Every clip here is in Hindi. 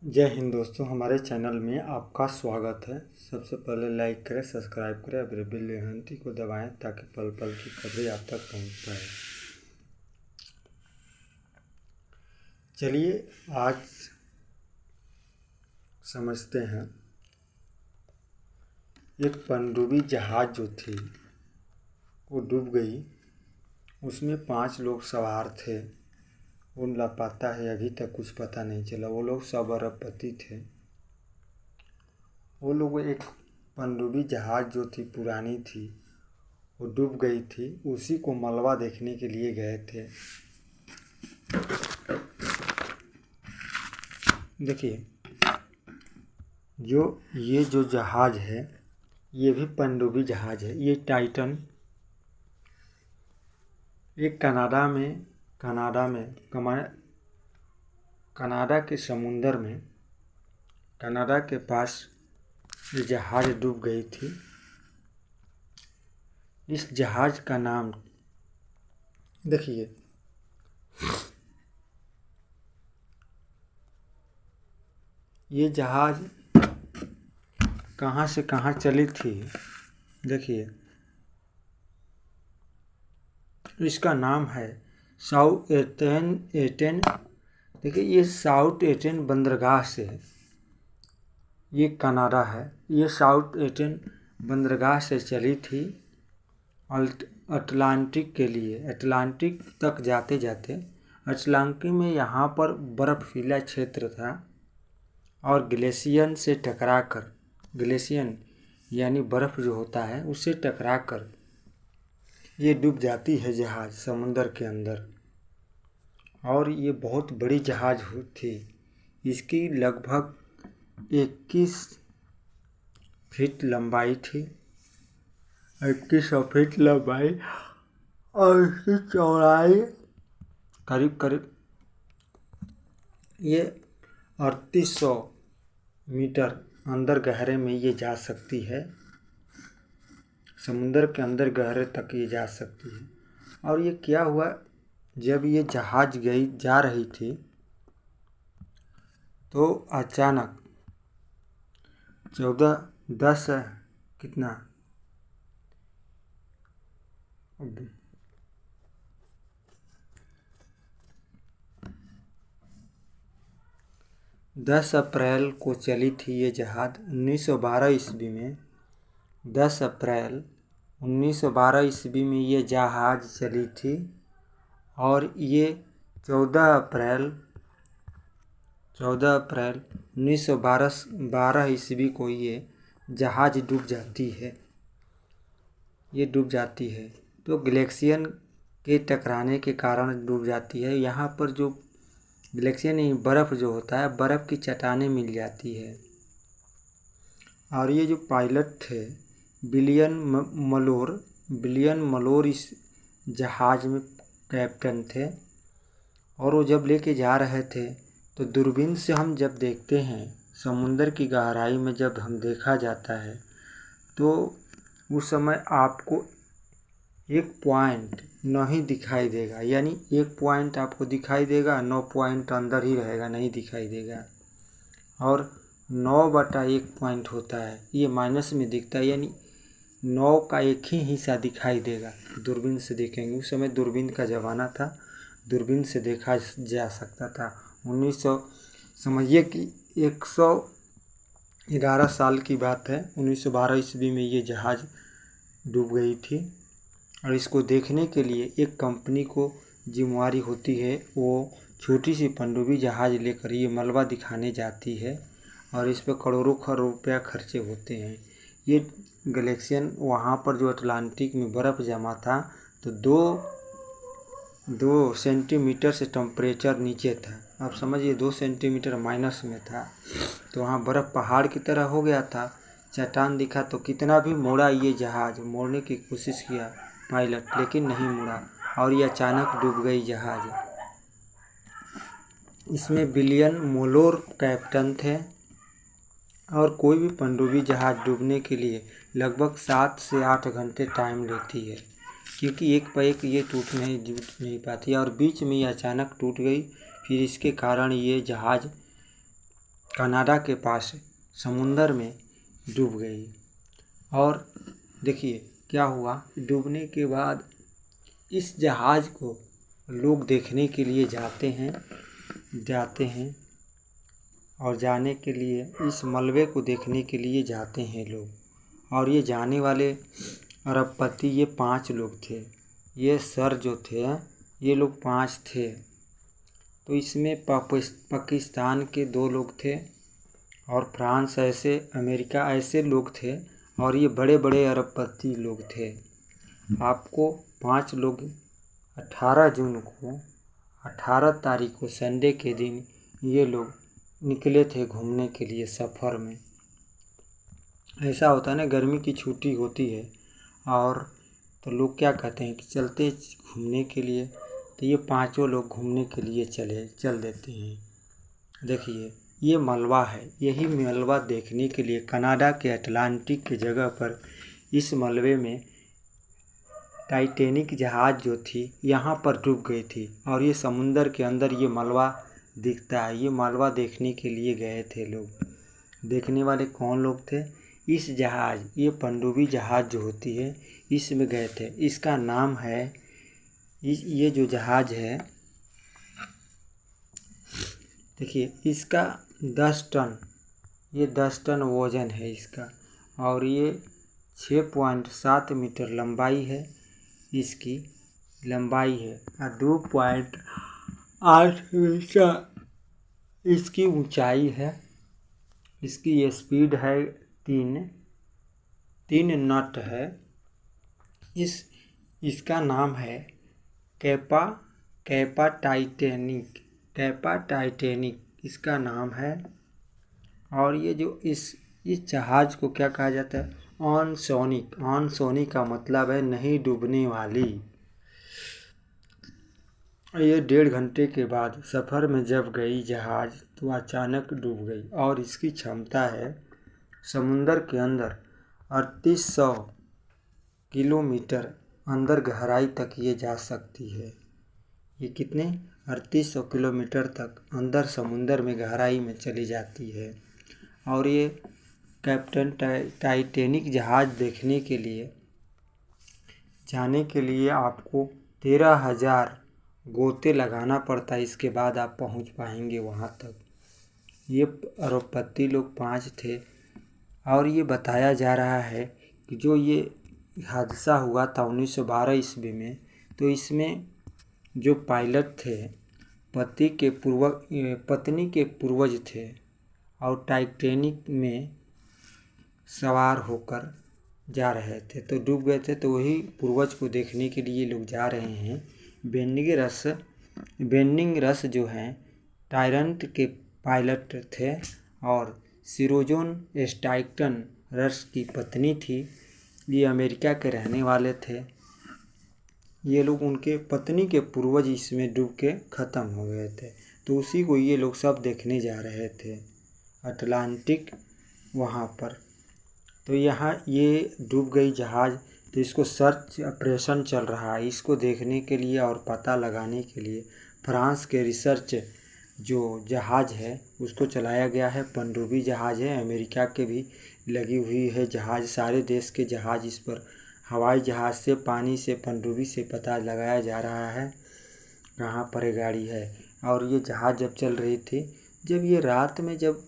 जय हिंद दोस्तों, हमारे चैनल में आपका स्वागत है। सबसे पहले लाइक करें, सब्सक्राइब करें और बेल घंटी को दबाएं ताकि पल पल की खबरें आप तक पहुंच पाए। चलिए आज समझते हैं। एक पनडुब्बी जहाज़ जो थी वो डूब गई। उसमें 5 लोग सवार थे। वो लापता है, अभी तक कुछ पता नहीं चला। वो लोग सब अरबपति थे। वो लोग एक पनडुब्बी जहाज़ जो थी पुरानी थी, वो डूब गई थी। उसी को मलबा देखने के लिए गए थे। देखिए, ये जो जहाज़ है ये भी पनडुब्बी जहाज़ है। ये टाइटन ये कनाडा के समुंदर में, कनाडा के पास ये जहाज़ डूब गई थी। इस जहाज़ का नाम देखिए, ये जहाज़ कहाँ से कहाँ चली थी। देखिए, इसका नाम है साउथ एटेन। देखिए, ये साउथ एटेन बंदरगाह से है। ये कनाडा है। ये साउथ एटेन बंदरगाह से चली थी अटलांटिक के लिए। अटलांटिक तक जाते जाते अटलांटिक में यहाँ पर बर्फीला क्षेत्र था और ग्लेशियर से टकराकर, ग्लेशियर यानी बर्फ़ जो होता है उससे टकराकर ये डूब जाती है जहाज़ समुंदर के अंदर। और ये बहुत बड़ी जहाज़ थी। इसकी लगभग 21 फीट लंबाई थी, 2100 फीट लंबाई, और इसकी चौड़ाई करीब ये 3800 मीटर अंदर गहरे में ये जा सकती है। समुंदर के अंदर गहरे तक ये जा सकती है। और ये क्या हुआ, जब ये जहाज़ जा रही थी तो अचानक 10 अप्रैल को चली थी ये जहाज़ 1912 ईस्वी में। 10 अप्रैल 1912 ईस्वी में ये जहाज़ चली थी और ये 14 अप्रैल 1912 ईस्वी को ये जहाज़ डूब जाती है। ये डूब जाती है तो ग्लेशियर के टकराने के कारण डूब जाती है। यहाँ पर जो ग्लेशियर नहीं, बर्फ़ जो होता है, बर्फ़ की चट्टानें मिल जाती है। और ये जो पायलट थे विलियम मलोर इस जहाज़ में कैप्टन थे। और वो जब लेके जा रहे थे तो दूरबीन से हम जब देखते हैं, समुंदर की गहराई में जब हम देखा जाता है तो उस समय आपको एक पॉइंट नहीं दिखाई देगा। यानी एक पॉइंट आपको दिखाई देगा, 9 पॉइंट अंदर ही रहेगा, नहीं दिखाई देगा। और 9/1 पॉइंट होता है, ये माइनस में दिखता है, यानी 9 का एक ही हिस्सा दिखाई देगा। दूरबीन से देखेंगे, उस समय दूरबीन का ज़माना था, दूरबीन से देखा जा सकता था। 1900 समझिए कि 111 साल की बात है। 1912 ईस्वी में ये जहाज़ डूब गई थी। और इसको देखने के लिए एक कंपनी को जिम्मेवारी होती है। वो छोटी सी पनडुब्बी जहाज़ लेकर ये मलबा दिखाने जाती है और इस पर करोड़ों रुपया खर्चे होते हैं। ये ग्लेशियर वहाँ पर जो अटलांटिक में बर्फ़ जमा था तो 2 सेंटीमीटर से टेम्परेचर नीचे था। आप समझिए 2 सेंटीमीटर माइनस में था। तो वहाँ बर्फ़ पहाड़ की तरह हो गया था, चट्टान दिखा। तो कितना भी मोड़ा ये जहाज़, मोड़ने की कोशिश किया पायलट, लेकिन नहीं मुड़ा और ये अचानक डूब गई जहाज़। इसमें विलियम मलोर कैप्टन थे। और कोई भी पनडुब्बी जहाज़ डूबने के लिए लगभग 7 से 8 घंटे टाइम लेती है, क्योंकि एक पर एक ये टूट नहीं पाती। और बीच में ये अचानक टूट गई, फिर इसके कारण ये जहाज़ कनाडा के पास समुंदर में डूब गई। और देखिए क्या हुआ, डूबने के बाद इस जहाज़ को लोग देखने के लिए जाते हैं और जाने के लिए इस मलबे को देखने के लिए जाते हैं लोग। और ये जाने वाले अरबपति ये 5 लोग थे। ये सर जो थे ये लोग 5 थे। तो इसमें पाकिस्तान के 2 लोग थे और फ्रांस ऐसे, अमेरिका ऐसे लोग थे और ये बड़े बड़े अरबपति लोग थे। आपको 5 लोग 18 जून को 18 तारीख को संडे के दिन ये लोग निकले थे घूमने के लिए सफ़र में। ऐसा होता है ना, गर्मी की छुट्टी होती है और तो लोग क्या कहते हैं कि चलते घूमने के लिए, तो ये 5 लोग घूमने के लिए चल देते हैं। देखिए ये मलबा है, यही मलबा देखने के लिए कनाडा के अटलांटिक की जगह पर इस मलबे में टाइटैनिक जहाज़ जो थी यहाँ पर डूब गई थी। और ये समुंदर के अंदर ये मलबा दिखता है। ये मलबा देखने के लिए गए थे लोग। देखने वाले कौन लोग थे? इस जहाज़, ये पनडुब्बी जहाज़ जो होती है इसमें गए थे। इसका नाम है, ये जो जहाज़ है देखिए इसका 10 टन, ये 10 टन वज़न है इसका। और ये 6.7 मीटर लंबाई है, इसकी लंबाई है और 2.8 मीटर इसकी ऊंचाई है। इसकी स्पीड है 3 नॉट है। इसका नाम है कैपा टाइटैनिक इसका नाम है। और ये जो इस जहाज़ को क्या कहा जाता है? ऑनसोनिक का मतलब है नहीं डूबने वाली। ये 1.5 घंटे के बाद सफ़र में जब गई जहाज़ तो अचानक डूब गई। और इसकी क्षमता है समुंदर के अंदर 3800 किलोमीटर अंदर गहराई तक ये जा सकती है। ये कितने 3800 किलोमीटर तक अंदर समुंदर में गहराई में चली जाती है। और ये कैप्टन टाइटैनिक जहाज़ देखने के लिए जाने के लिए आपको 13,000 गोते लगाना पड़ता है। इसके बाद आप पहुंच पाएंगे वहां तक। ये अरबपति लोग 5 थे। और ये बताया जा रहा है कि जो ये हादसा हुआ था 1912 ईस्वी में, तो इसमें जो पायलट थे पत्नी के पूर्वज थे और टाइटैनिक में सवार होकर जा रहे थे तो डूब गए थे। तो वही पूर्वज को देखने के लिए लोग जा रहे हैं। बेनिंग रस जो हैं टायरंट के पायलट थे और सिरोजोन स्टाइटन रस की पत्नी थी। ये अमेरिका के रहने वाले थे। ये लोग उनके पत्नी के पूर्वज इसमें डूब के ख़त्म हो गए थे। तो उसी को ये लोग सब देखने जा रहे थे अटलांटिक वहाँ पर। तो यहाँ ये डूब गई जहाज़, तो इसको सर्च ऑपरेशन चल रहा है। इसको देखने के लिए और पता लगाने के लिए फ्रांस के रिसर्च जो जहाज़ है उसको चलाया गया है। पनडुब्बी जहाज़ है, अमेरिका के भी लगी हुई है जहाज़। सारे देश के जहाज़ इस पर हवाई जहाज़ से, पानी से, पनडुब्बी से पता लगाया जा रहा है कहाँ पर ये गाड़ी है। और ये जहाज़ जब चल रही थी, जब ये रात में जब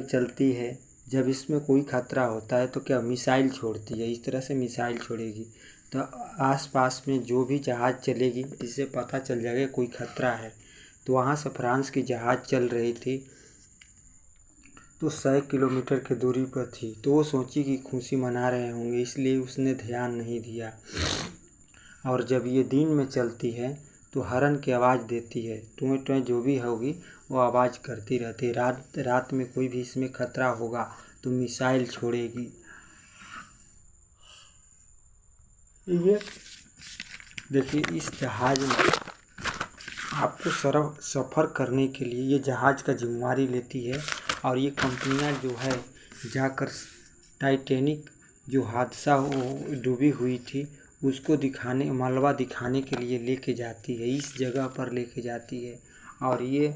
चलती है, जब इसमें कोई खतरा होता है तो क्या मिसाइल छोड़ती है, इस तरह से मिसाइल छोड़ेगी। तो आसपास में जो भी जहाज़ चलेगी जिससे पता चल जाएगा कोई खतरा है। तो वहाँ से फ्रांस की जहाज़ चल रही थी तो 100 किलोमीटर की दूरी पर थी। तो वो सोची कि खुशी मना रहे होंगे, इसलिए उसने ध्यान नहीं दिया। और जब ये दिन में चलती है तो हॉर्न की आवाज़ देती है, टुएं टुएं जो भी होगी वो आवाज़ करती रहती है। रात में कोई भी इसमें खतरा होगा तो मिसाइल छोड़ेगी। ये देखिए इस जहाज़ में आपको सफ़र करने के लिए ये जहाज़ का जिम्मेवारी लेती है। और ये कंपनियां जो है जाकर टाइटैनिक जो हादसा डूबी हुई थी उसको मलबा दिखाने के लिए लेके जाती है, इस जगह पर लेके जाती है। और ये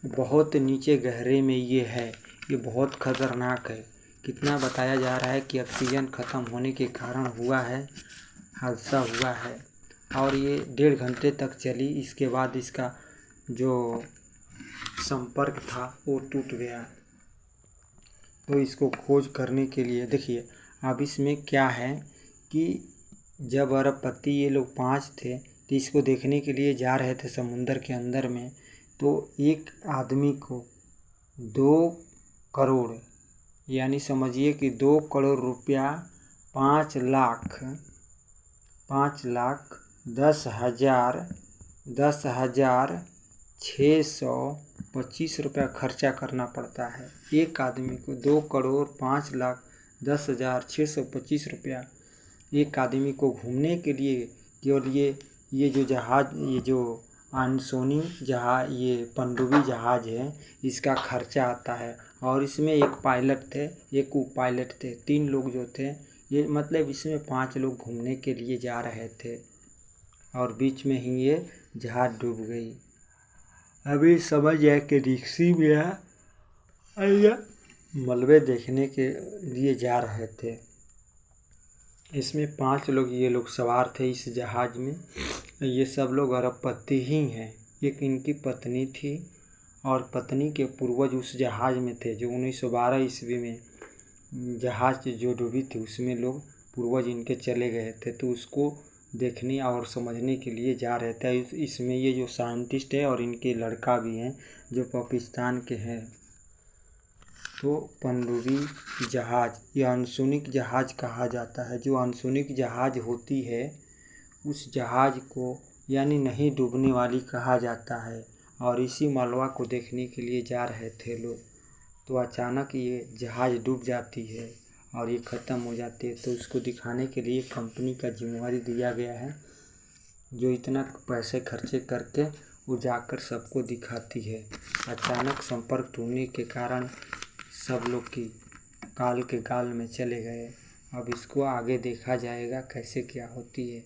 बहुत नीचे गहरे में ये है। ये बहुत खतरनाक है। कितना बताया जा रहा है कि ऑक्सीजन ख़त्म होने के कारण हुआ है, हादसा हुआ है। और ये 1.5 घंटे तक चली। इसके बाद इसका जो संपर्क था वो टूट गया। तो इसको खोज करने के लिए देखिए, अब इसमें क्या है कि जब अरबपति ये लोग 5 थे तो इसको देखने के लिए जा रहे थे समुंदर के अंदर में, तो एक आदमी को 2 करोड़ यानी समझिए कि 2 करोड़ रुपया 5,10,625 रुपया खर्चा करना पड़ता है। एक आदमी को 2,05,10,625 रुपया एक आदमी को घूमने के लिए केवल ये जो जहाज, ये जो अनसोनिंग जहाज, ये पनडुब्बी जहाज है, इसका खर्चा आता है। और इसमें एक पायलट थे, एक को पायलट थे, 3 लोग जो थे, ये मतलब इसमें 5 लोग घूमने के लिए जा रहे थे और बीच में ही ये जहाज डूब गई। अभी समझ जाए कि रिक्सी में मलबे देखने के लिए जा रहे थे। इसमें 5 लोग ये लोग सवार थे इस जहाज में। ये सब लोग अरबपति ही हैं। एक इनकी पत्नी थी और पत्नी के पूर्वज उस जहाज में थे जो 1912 ईस्वी में जहाज जो डूबी थी, उसमें लोग पूर्वज इनके चले गए थे। तो उसको देखने और समझने के लिए जा रहे थे। इसमें ये जो साइंटिस्ट है और इनके लड़का भी हैं जो पाकिस्तान के हैं। तो पनडुब्बी जहाज या अनसोनिक जहाज कहा जाता है। जो अनसोनिक जहाज होती है उस जहाज को यानी नहीं डूबने वाली कहा जाता है। और इसी मालवा को देखने के लिए जा रहे थे लोग, तो अचानक ये जहाज डूब जाती है और ये ख़त्म हो जाती है। तो उसको दिखाने के लिए कंपनी का जिम्मेवारी दिया गया है जो इतना पैसे खर्चे करके वो जाकर सबको दिखाती है। अचानक संपर्क टूटने के कारण सब लोग की काल के गाल में चले गए। अब इसको आगे देखा जाएगा कैसे क्या होती है।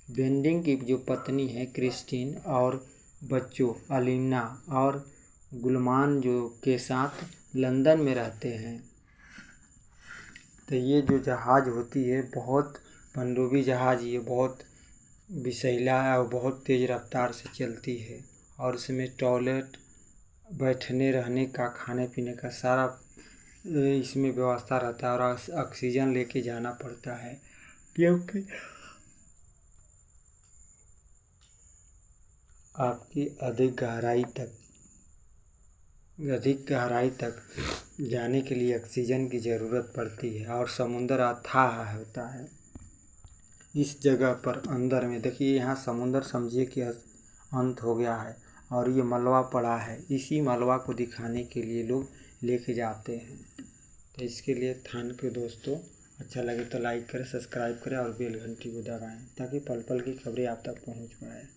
बेंडिंग की जो पत्नी है क्रिस्टीन और बच्चों अलीना और गुलमान जो के साथ लंदन में रहते हैं। तो ये जो जहाज़ होती है बहुत पनडुब्बी जहाज़, ये बहुत विषैला है और बहुत तेज़ रफ्तार से चलती है। और इसमें टॉयलेट, बैठने रहने का, खाने पीने का सारा इसमें व्यवस्था रहता है। और ऑक्सीजन लेके जाना पड़ता है क्योंकि आपकी अधिक गहराई तक जाने के लिए ऑक्सीजन की ज़रूरत पड़ती है। और समुंदर अथाह होता है। इस जगह पर अंदर में देखिए, यहाँ समुंदर समझिए कि अंत हो गया है और ये मलबा पड़ा है। इसी मलबा को दिखाने के लिए लोग लेके जाते हैं। तो इसके लिए थैंक यू दोस्तों। अच्छा लगे तो लाइक करें, सब्सक्राइब करें और बेल घंटी को दबाएं ताकि पल पल की खबरें आप तक पहुँच पाए।